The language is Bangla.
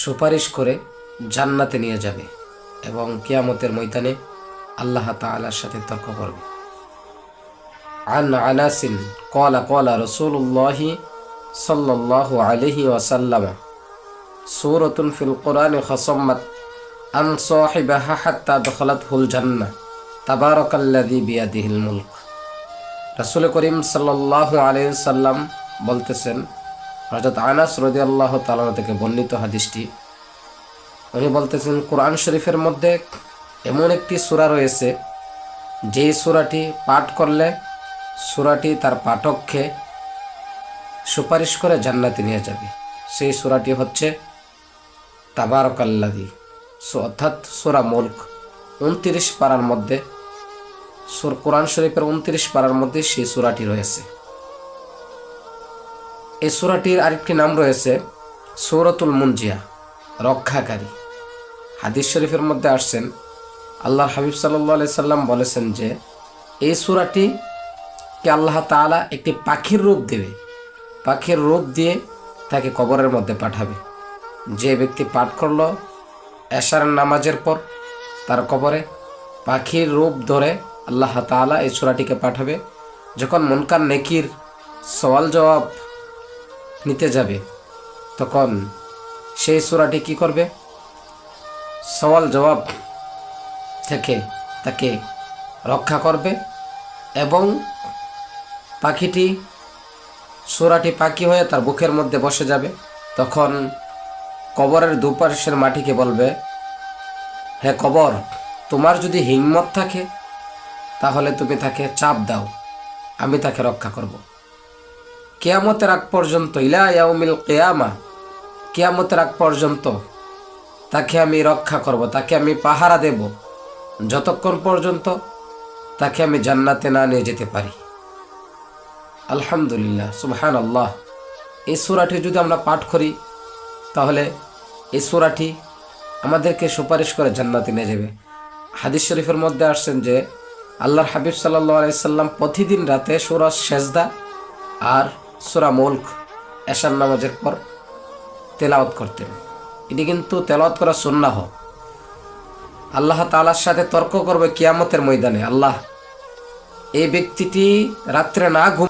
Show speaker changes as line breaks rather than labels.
সুপারিশ করে জান্নাতে নিয়ে যাবে এবং কিয়ামতের ময়দানে আল্লাহ তাআলার সাথে তর্ক করবে। আন আনাসিন ক্বালা ক্বালা রাসূলুল্লাহি সাল্লাল্লাহু আলাইহি ওয়াসাল্লাম সূরাতুন ফিল কুরআনি খাসাম্মাত আন সাহিবাহা হাত্তা দখালাতহুল জান্নাহ তাবারাকাল্লাযী বিয়াদিহিল মুলক। রাসূল করিম সাল্লাল্লাহু আলাইহি ওয়াসাল্লাম বলতেছেন, হযরত আনাস রাদিয়াল্লাহু তাআলা থেকে বর্ণিত হাদিসটি, উনি বলতেছেন কোরআন শরীফের মধ্যে এমন একটি সূরা রয়েছে যেই সূরাটি পাঠ করলে সূরাটি তার পাঠককে সুপারিশ করে জান্নাতে নিয়ে যাবে। সেই সূরাটি হচ্ছে তাবারাকাল্লাযী, অর্থাৎ সূরা মুলক। 29 পারার মধ্যে কোরআন শরীফের 29 পারার মধ্যে সেই সূরাটি রয়েছে। এই সূরাটির আরেকটি নাম রয়েছে সূরাতুল মুনজিয়া, রক্ষাকারী। হাদিস শরীফের মধ্যে আসছেন আল্লাহর হাবিব সাল্লাল্লাহু আলাইহি সাল্লাম বলেছেন যে এই সূরাটিকে আল্লাহ তাআলা একটি পাখির রূপ দেবে, পাখির রূপ দিয়ে তাকে কবরের মধ্যে পাঠাবে। যে ব্যক্তি পাঠ করল এশার নামাজের পর তার কবরে পাখির রূপ ধরে আল্লাহ তাআলা এই সূরাটিকে পাঠাবে। যখন মুনকার নেকির সওয়াল জবাব নিতে যাবে তখন সেই সূরাটি কি করবে? সওয়াল জবাব থেকে তাকে রক্ষা করবে এবং পাখিটি সূরাটি পাখি হয়ে তার বুকের মধ্যে বসে যাবে। তখন কবরের দুপাশের মাটিকে বলবে, হে কবর, তোমার যদি হিম্মত থাকে তাহলে তুমি তাকে চাপ দাও, আমি তাকে রক্ষা করব। কিয়ামতের আগ পর্যন্ত, ইলা ইয়াউমিল কিয়ামা, কিয়ামতের আগ পর্যন্ত তাকে আমি রক্ষা করব, তাকে আমি পাহারা দেব, যতক্ষণ পর্যন্ত তাকে আমি জান্নাতে না নিয়ে যেতে পারি। আলহামদুলিল্লাহ, সুবহানাল্লাহ। এই সূরাটি যদি আমরা পাঠ করি তাহলে এই সূরাটি আমাদেরকে সুপারিশ করে জান্নাতে নিয়ে যাবে। হাদিস শরীফের মধ্যে আসছেন যে আল্লাহর হাবিব সাল্লাল্লাহু আলাইহি সাল্লাম প্রতিদিন রাতে সূরা সেজদা আর সূরা মুলক এশার নামাজের পর তেলাওয়াত করতেন। এটি কিন্তু তেলাওয়াত করা সুন্নাহ। আল্লাহ তাআলার সাথে তর্ক করবে কিয়ামতের ময়দানে। আল্লাহ, এই ব্যক্তিটি রাত্রে না ঘুম